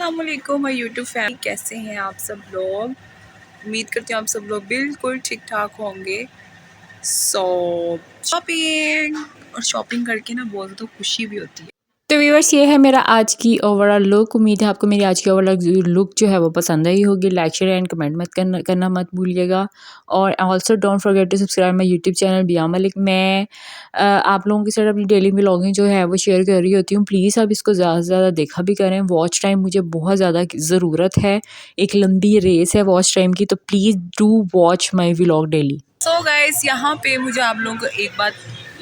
अस्सलामुअलैकुम my YouTube family, कैसे हैं आप सब लोग। उम्मीद करती हूँ आप सब लोग बिल्कुल ठीक ठाक होंगे। शॉपिंग और शॉपिंग करके ना बहुत ज़्यादा खुशी भी होती है। तो व्यूअर्स, ये है मेरा आज की ओवरऑल लुक। उम्मीद है आपको मेरी आज की ओवरऑल लुक जो है वो पसंद आई होगी। लाइक शेयर एंड कमेंट मत करना मत भूलिएगा। और also don't forget to subscribe my YouTube channel Bia Malik. मैं आप लोगों के साथ अपनी डेली व्लॉगिंग जो है वो शेयर कर रही होती हूँ। प्लीज़ आप इसको ज़्यादा से ज़्यादा देखा भी करें। वॉच टाइम मुझे बहुत ज़्यादा ज़रूरत है, एक लंबी रेस है वॉच टाइम की, तो please do watch my vlog daily. So guys, यहाँ पे मुझे आप लोगों को एक बात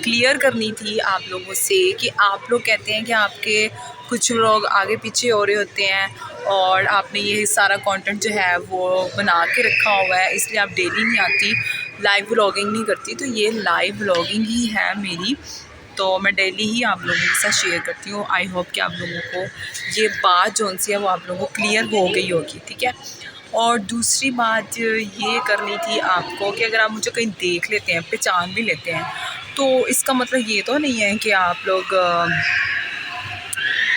क्लियर करनी थी आप लोगों से कि आप लोग कहते हैं कि आपके कुछ लोग आगे पीछे हो रहे होते हैं और आपने ये सारा कंटेंट जो है वो बना के रखा हुआ है, इसलिए आप डेली नहीं आती, लाइव व्लॉगिंग नहीं करती। तो ये लाइव व्लॉगिंग ही है मेरी, तो मैं डेली ही आप लोगों के साथ शेयर करती हूँ। आई होप कि आप लोगों को ये बात जो सी है वो आप लोगों को क्लियर हो गई होगी, ठीक है। और दूसरी बात ये करनी थी आपको कि अगर आप मुझे कहीं देख लेते हैं, पहचान भी लेते हैं, तो इसका मतलब ये तो नहीं है कि आप लोग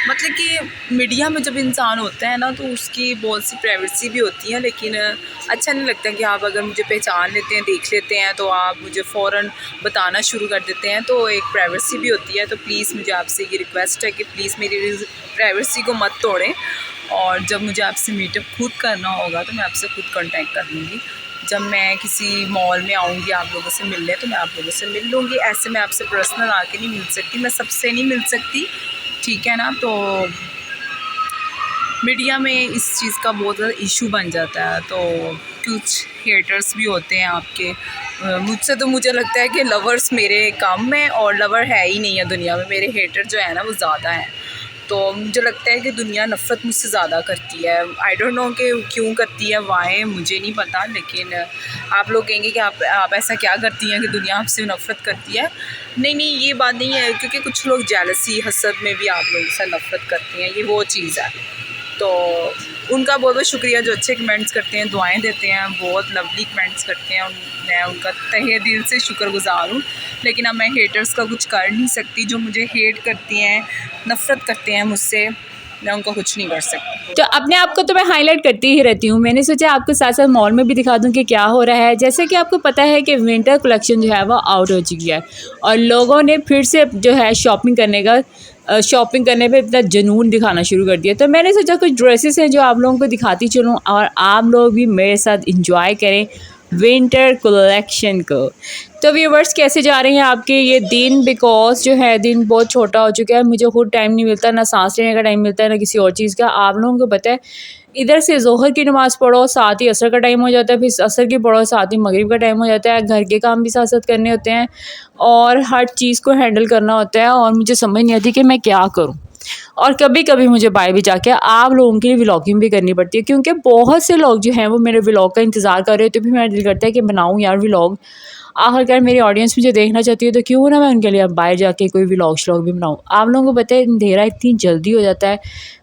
मतलब कि मीडिया में जब इंसान होता है ना तो उसकी बहुत सी प्राइवेसी भी होती है, लेकिन अच्छा नहीं लगता कि आप अगर मुझे पहचान लेते हैं, देख लेते हैं, तो आप मुझे फ़ौरन बताना शुरू कर देते हैं, तो एक प्राइवेसी भी होती है। तो प्लीज़ मुझे आपसे ये रिक्वेस्ट है कि प्लीज़ मेरी प्राइवेसी को मत तोड़ें, और जब मुझे आपसे मीटअप खुद करना होगा तो मैं आपसे खुद कांटेक्ट कर लूँगी। जब मैं किसी मॉल में आऊँगी आप लोगों से मिलने, तो मैं आप लोगों से मिल लूँगी। ऐसे मैं आपसे पर्सनल आके नहीं मिल सकती, मैं सबसे नहीं मिल सकती, ठीक है ना। तो मीडिया में इस चीज़ का बहुत ज़्यादा इशू बन जाता है, तो कुछ हेटर्स भी होते हैं आपके। मुझसे तो मुझे लगता है कि लवर्स मेरे कम हैं और लवर है ही नहीं है दुनिया में, मेरे हेटर जो है ना वो ज़्यादा हैं। तो मुझे लगता है कि दुनिया नफ़रत मुझसे ज़्यादा करती है। आई डोंट नो कि क्यों करती है, वाई, मुझे नहीं पता, लेकिन आप लोग कहेंगे कि आप ऐसा क्या करती हैं कि दुनिया आपसे नफ़रत करती है। नहीं, ये बात नहीं है, क्योंकि कुछ लोग जेलसी, हसद में भी आप लोगों से नफ़रत करते हैं, ये वो चीज़ है। तो उनका बहुत बहुत शुक्रिया जो अच्छे कमेंट्स करते हैं, दुआएं देते हैं, बहुत लवली कमेंट्स करते हैं, मैं उनका तहे दिल से शुक्रगुज़ार हूँ। लेकिन अब मैं हेटर्स का कुछ कर नहीं सकती। जो मुझे हेट करती हैं, नफ़रत करते हैं मुझसे, मैं उनका कुछ नहीं कर सकती। तो अपने आप को तो मैं हाईलाइट करती ही रहती हूँ। मैंने सोचा आपको साथ साथ मॉल में भी दिखा दूँ कि क्या हो रहा है। जैसे कि आपको पता है कि विंटर कलेक्शन जो है वो आउट हो चुकी है और लोगों ने फिर से जो है शॉपिंग करने पे इतना जुनून दिखाना शुरू कर दिया। तो मैंने सोचा कुछ ड्रेसेस हैं जो आप लोगों को दिखाती चलूँ और आप लोग भी मेरे साथ इंजॉय करें विंटर कलेक्शन को। तो व्यूवर्स, कैसे जा रहे हैं आपके ये दिन, बिकॉज जो है दिन बहुत छोटा हो चुका है। मुझे खुद टाइम नहीं मिलता, ना सांस लेने का टाइम मिलता है, ना किसी और चीज़ का। आप लोगों को पता है, इधर से ज़ोहर की नमाज़ पढ़ो, साथ ही असर का टाइम हो जाता है, फिर असर की पढ़ो, साथ ही मगरिब का टाइम हो जाता है। घर के काम भी साथ साथ करने होते हैं और हर चीज़ को हैंडल करना होता है, और मुझे समझ नहीं आती कि मैं क्या करूँ। और कभी कभी मुझे बाहर भी जाके आप लोगों के लिए व्लॉगिंग भी करनी पड़ती है, क्योंकि बहुत से लोग जो हैं वो मेरे व्लॉग का इंतज़ार कर रहे हो। तो भी मेरा दिल करता है कि बनाऊँ यार व्लॉग। आखिरकार मेरी ऑडियंस मुझे देखना चाहती है, तो क्यों ना मैं उनके लिए अब बाहर जाके कोई व्लॉग श्लॉग भी बनाऊँ। आप लोगों को पता है अंधेरा इतनी जल्दी हो जाता है,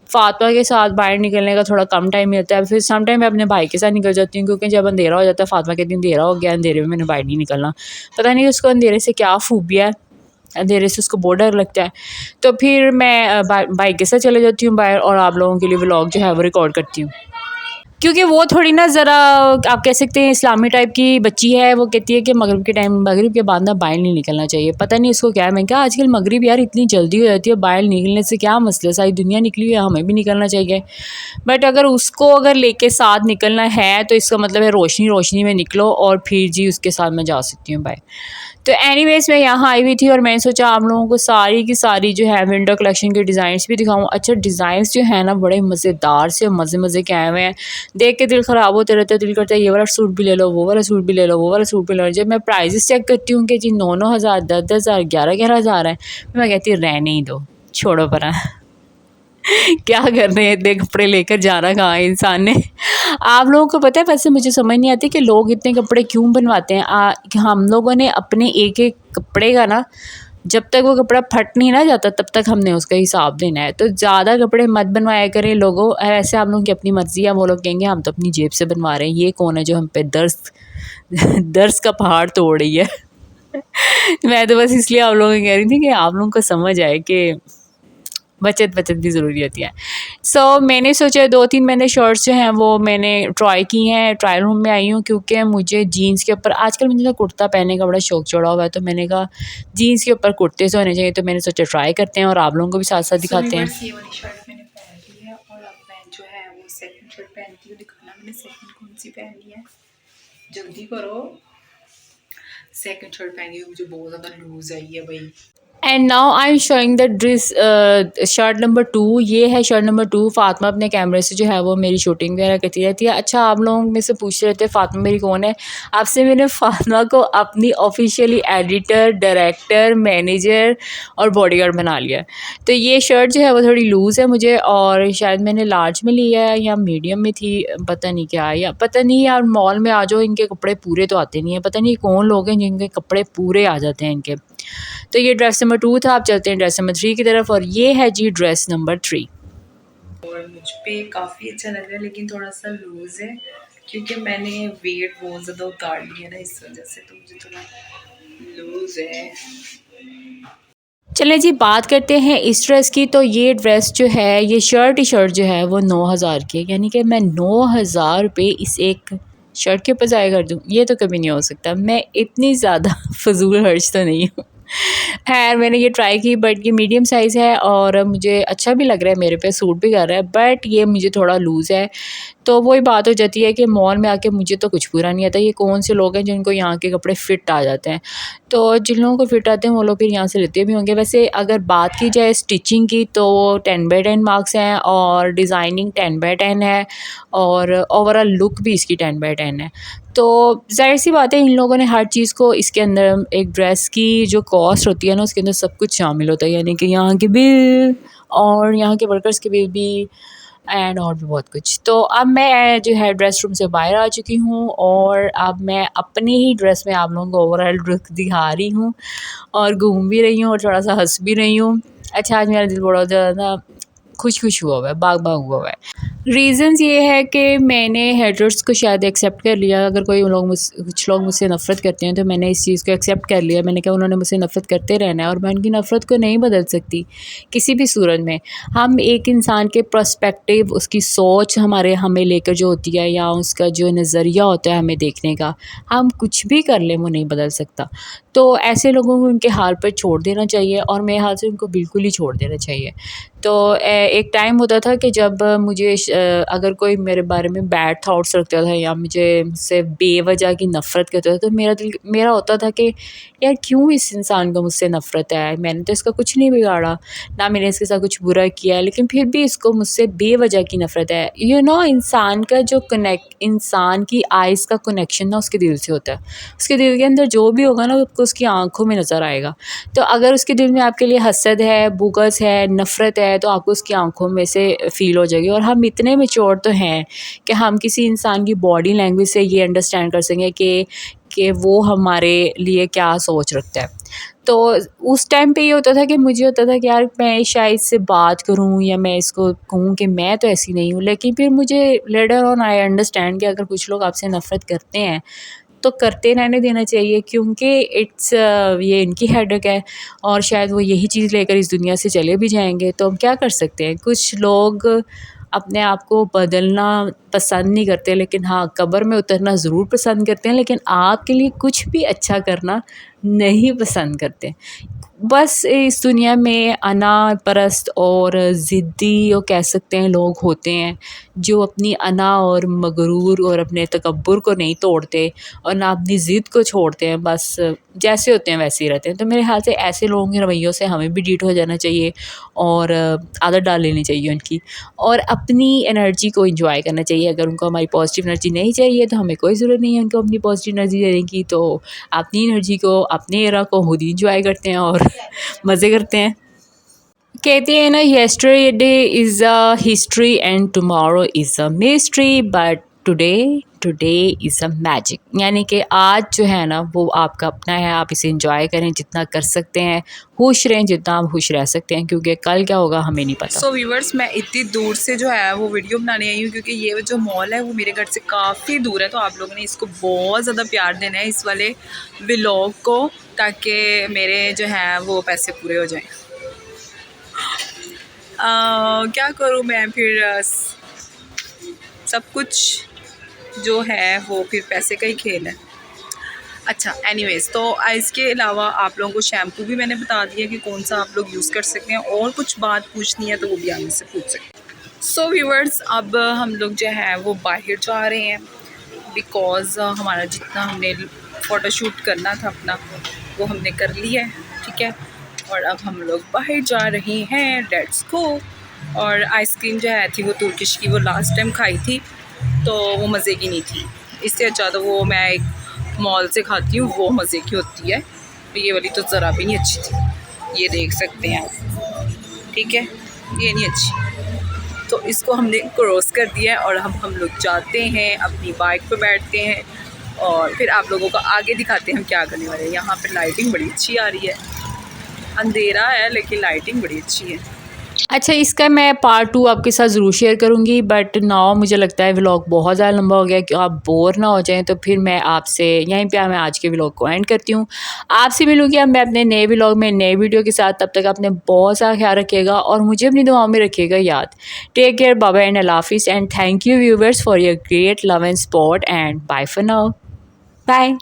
फातिमा के साथ बाहर निकलने का थोड़ा कम टाइम मिलता है। फिर सम टाइम मैं अपने भाई के साथ निकल जाती हूँ, क्योंकि जब अंधेरा हो जाता है, फातिमा कहती है अंधेरा हो गया, अंधेरे में मैंने बाहर नहीं निकलना। पता नहीं उसको अंधेरे से क्या फ़ोबिया है, अंधेरे से उसको बहुत डर लगता है। तो फिर मैं बाइक के साथ चले जाती हूँ बाहर, और आप लोगों के लिए व्लॉग जो है वो रिकॉर्ड करती हूँ, क्योंकि वो थोड़ी ना ज़रा आप कह सकते हैं इस्लामी टाइप की बच्ची है। वो कहती है कि मगरिब के बाद ना बाहर नहीं निकलना चाहिए। पता नहीं इसको क्या है। मैं क्या आजकल मगरिब यार इतनी जल्दी हो जाती है, बाहर निकलने से क्या मसला, सारी दुनिया निकली हुई है, हमें भी निकलना चाहिए। बट अगर उसको अगर लेके साथ निकलना है तो इसका मतलब है रोशनी रोशनी में निकलो, और फिर जी उसके साथ मैं जा सकती हूँ बाहर। तो एनीवेज़, मैं यहाँ आई हुई थी और मैंने सोचा आप लोगों को सारी की सारी जो है विंटर कलेक्शन के डिज़ाइंस भी दिखाऊँ। अच्छा, डिज़ाइंस जो है ना बड़े मज़ेदार से मज़े के आए हुए हैं, देख के दिल ख़राब होते रहता है। दिल करता है ये वाला सूट भी ले लो, वो वाला सूट भी ले लो, वो वाला सूट भी ले लो। जब मैं प्राइजेस चेक करती हूँ कि जी 9-9 हज़ार, 10-10 हज़ार, 11-11 हज़ार है, मैं कहती हूँ रहने ही दो, छोड़ो परा। क्या कर रहे हैं इतने कपड़े लेकर, जाना कहाँ है इंसान ने। आप लोगों को पता है, वैसे मुझे समझ नहीं आती कि लोग इतने कपड़े क्यों बनवाते हैं। कि हम लोगों ने अपने एक एक कपड़े का ना, जब तक वो कपड़ा फट नहीं ना जाता तब तक हमने उसका हिसाब देना है। तो ज़्यादा कपड़े मत बनवाया करें लोगों। ऐसे आप लोगों की अपनी मर्ज़ी है, वो लोग कहेंगे हम तो अपनी जेब से बनवा रहे हैं, ये कौन है जो हम पे दर्स दर्स का पहाड़ तोड़ रही है। मैं तो बस इसलिए आप लोगों को कह रही थी कि आप लोगों को समझ आए कि बचत भी ज़रूरी होती है। सो मैंने सोचा 2-3 मैंने शर्ट्स जो हैं वो मैंने ट्राई की हैं, ट्रायल रूम में आई हूँ क्योंकि मुझे जीन्स के ऊपर आजकल मुझे ना कुर्ता पहनने का बड़ा शौक चढ़ा हुआ है, तो मैंने कहा जीन्स के ऊपर कुर्ते से होने चाहिए, तो मैंने सोचा ट्राई करते हैं और आप लोगों को भी साथ-साथ दिखाते हैं। ये वाली शर्ट मैंने पहन ली है और अब मैं जो है वो सेकंड शर्ट पहनती हूँ। दिखाना मैंने सेकंड कौन सी पहनी है, जल्दी करो। सेकंड शर्ट पहनी हुई मुझे बहुत ज़्यादा लूज आई है भाई। And now I am showing the dress shirt number 2। ये है शर्ट नंबर 2। फ़ातिमा अपने कैमरे से जो है वो मेरी शूटिंग वगैरह करती रहती है। अच्छा, आप लोग में से पूछ रहे थे फ़ातिमा मेरी कौन है। आपसे मैंने फ़ातिमा को अपनी ऑफिशियली एडिटर, डायरेक्टर, मैनेजर और बॉडीगार्ड बना लिया है। तो ये शर्ट जो है वो थोड़ी लूज़ है मुझे, और शायद मैंने लार्ज में लिया है या मीडियम में थी, पता नहीं क्या, या पता नहीं यार, मॉल में आ जाओ इनके कपड़े पूरे तो आते नहीं हैं, पता नहीं कौन लोग हैं जिनके कपड़े पूरे आ जाते हैं इनके। तो ये ड्रेस नंबर 2 था। अब चलते हैं ड्रेस नंबर 3 की तरफ, और ये है जी ड्रेस नंबर 3। और मुझ पे काफ़ी अच्छा लग रहा है लेकिन थोड़ा सा लूज़ है क्योंकि मैंने वेट बहुत ज़्यादा उतार लिया ना, इस वजह से तो मुझे थोड़ा लूज़ है। चलें जी, बात करते हैं इस ड्रेस की। तो ये ड्रेस जो है, ये शर्ट जो है वो 9,000 की है, यानी कि मैं 9,000 रुपये इस एक शर्ट के ऊपर ज़ाया कर दूँ, ये तो कभी नहीं हो सकता। मैं इतनी ज़्यादा फजूल खर्च तो नहीं हूँ। खैर, मैंने ये ट्राई की, बट ये मीडियम साइज़ है और मुझे अच्छा भी लग रहा है, मेरे पे सूट भी कर रहा है, बट ये मुझे थोड़ा लूज़ है। तो वही बात हो जाती है कि मॉल में आके मुझे तो कुछ पूरा नहीं आता। ये कौन से लोग हैं जिनको यहाँ के कपड़े फ़िट आ जाते हैं, तो जिन लोगों को फ़िट आते हैं वो लोग फिर यहाँ से लेते भी होंगे। वैसे अगर बात की जाए स्टिचिंग की तो 10/10 मार्क्स हैं, और डिज़ाइनिंग 10/10 है, और ओवरऑल लुक भी इसकी 10/10 है। तो ज़ाहिर सी बात है, इन लोगों ने हर चीज़ को इसके अंदर, एक ड्रेस की जो कॉस्ट होती है ना उसके अंदर सब कुछ शामिल होता है, यानी कि यहाँ के बिल और यहाँ के वर्कर्स के बिल भी, एंड और भी बहुत कुछ। तो अब मैं जो है ड्रेस रूम से बाहर आ चुकी हूँ, और अब मैं अपनी ही ड्रेस में आप लोगों को ओवरऑल लुक दिखा रही हूँ, और घूम भी रही हूँ और थोड़ा सा हंस भी रही हूँ। अच्छा, आज मेरा दिल बड़ा ज़्यादा खुश हुआ है, बाग हुआ है। रीज़न्स ये है कि मैंने हेटर्स को शायद एक्सेप्ट कर लिया। अगर कोई लोग कुछ लोग मुझसे नफ़रत करते हैं तो मैंने इस चीज़ को एक्सेप्ट कर लिया। मैंने कहा उन्होंने मुझसे नफ़रत करते रहना है और मैं उनकी नफ़रत को नहीं बदल सकती किसी भी सूरत में। हम एक इंसान के पर्सपेक्टिव, उसकी सोच हमें लेकर जो होती है, या उसका जो नज़रिया होता है हमें देखने का, हम कुछ भी कर लें वो नहीं बदल सकता। तो ऐसे लोगों को उनके हाल पर छोड़ देना चाहिए, और मेरे हाल से उनको बिल्कुल ही छोड़ देना चाहिए। तो एक टाइम होता था कि जब मुझे अगर कोई मेरे बारे में बैड थॉट्स रखता था या मुझसे बेवजह की नफ़रत करता था, तो मेरा होता था कि यार क्यों इस इंसान को मुझसे नफ़रत है, मैंने तो इसका कुछ नहीं बिगाड़ा, ना मैंने इसके साथ कुछ बुरा किया है, लेकिन फिर भी इसको मुझसे बेवजह की नफ़रत है। इंसान की आइज़ का कनेक्शन ना उसके दिल से होता है। उसके दिल के अंदर जो भी होगा ना आपको उसकी आँखों में नज़र आएगा। तो अगर उसके दिल में आपके लिए हसद है, बुग़्ज़ है, नफ़रत है, तो आपको उसकी आँखों में से फ़ील हो जाएगी। और हम इतने मैच्योर तो हैं कि हम किसी इंसान की बॉडी लैंग्वेज से ये अंडरस्टैंड कर सकें कि वो हमारे लिए क्या सोच रखता है। तो उस टाइम पे ये होता था कि मुझे होता था कि यार मैं शायद इससे बात करूं या मैं इसको कहूं कि मैं तो ऐसी नहीं हूं, लेकिन फिर मुझे लेटर ऑन आई अंडरस्टैंड कि अगर कुछ लोग आपसे नफ़रत करते हैं तो करते रहने देना चाहिए, क्योंकि ये इनकी हेडेक है और शायद वो यही चीज़ लेकर इस दुनिया से चले भी जाएंगे। तो हम क्या कर सकते हैं। कुछ लोग अपने आप को बदलना पसंद नहीं करते, लेकिन हाँ, कब्र में उतरना ज़रूर पसंद करते हैं, लेकिन आपके लिए कुछ भी अच्छा करना नहीं पसंद करते। बस इस दुनिया में अना परस्त और ज़िद्दी वो कह सकते हैं लोग होते हैं, जो अपनी अना और मगरूर और अपने तकब्बुर को नहीं तोड़ते और ना अपनी ज़िद को छोड़ते हैं, बस जैसे होते हैं वैसे ही रहते हैं। तो मेरे ख्याल से ऐसे लोगों के रवैयों से हमें भी डीट हो जाना चाहिए और आदत डाल लेनी चाहिए उनकी, और अपनी एनर्जी को एंजॉय करना चाहिए। अगर उनको हमारी पॉजिटिव एनर्जी नहीं चाहिए तो हमें कोई ज़रूरत नहीं है उनको अपनी पॉजिटिव एनर्जी देने की। तो अपनी एनर्जी को, अपने एरा को खुद ही एंजॉय करते हैं और मज़े करते हैं। कहते हैं ना, yesterday is a history and tomorrow is a mystery, but today is a magic. यानी कि आज जो है ना वो आपका अपना है, आप इसे एंजॉय करें जितना कर सकते हैं, खुश रहें जितना आप खुश रह सकते हैं, क्योंकि कल क्या होगा हमें नहीं पता। सो व्यूवर्स, मैं इतनी दूर से जो है वो वीडियो बनाने आई हूँ क्योंकि ये जो मॉल है वो मेरे घर से काफ़ी दूर है। तो आप लोगों ने इसको बहुत ज़्यादा प्यार देना है, इस वाले व्लॉग को, ताकि मेरे जो है वो पैसे पूरे हो जाएं। क्या करूँ मैं फिर सब कुछ जो है वो फिर पैसे का ही खेल है। अच्छा एनीवेज़, तो इसके अलावा आप लोगों को शैम्पू भी मैंने बता दिया कि कौन सा आप लोग यूज़ कर सकते हैं, और कुछ बात पूछनी है तो वो भी आप मुझसे पूछ सकते हैं। सो व्यूअर्स, अब हम लोग जो है वो बाहर जा रहे हैं, बिकॉज़ हमारा जितना हमने फ़ोटोशूट करना था अपना वो हमने कर लिया है, ठीक है। और अब हम लोग बाहर जा रहे हैं, लेट्स गो। और आइसक्रीम जो है थी वो तुर्किश की, वो लास्ट टाइम खाई थी तो वो मज़े की नहीं थी, इससे अच्छा तो वो मैं एक मॉल से खाती हूँ, वो मज़े की होती है। ये वाली तो ज़रा भी नहीं अच्छी थी, ये देख सकते हैं आप, ठीक है, ये नहीं अच्छी। तो इसको हमने क्रॉस कर दिया है और हम लोग जाते हैं, अपनी बाइक पे बैठते हैं और फिर आप लोगों को आगे दिखाते हैं हम क्या करने वाले हैं। यहाँ पे लाइटिंग बड़ी अच्छी आ रही है, अंधेरा है लेकिन लाइटिंग बड़ी अच्छी है। अच्छा, इसका मैं पार्ट 2 आपके साथ ज़रूर शेयर करूँगी, बट नाउ मुझे लगता है व्लॉग बहुत ज़्यादा लंबा हो गया कि आप बोर ना हो जाएं, तो फिर मैं आपसे यहीं पे मैं आज के व्लॉग को एंड करती हूँ। आपसे मिलूँगी अब मैं अपने नए व्लॉग में नए वीडियो के साथ। तब तक आपने बहुत सारा ख्याल रखिएगा और मुझे अपनी दुआओं में रखिएगा याद। Take care, bye bye and अल्लाह हाफिज़, and thank you viewers for your great love and support, and bye for now, bye.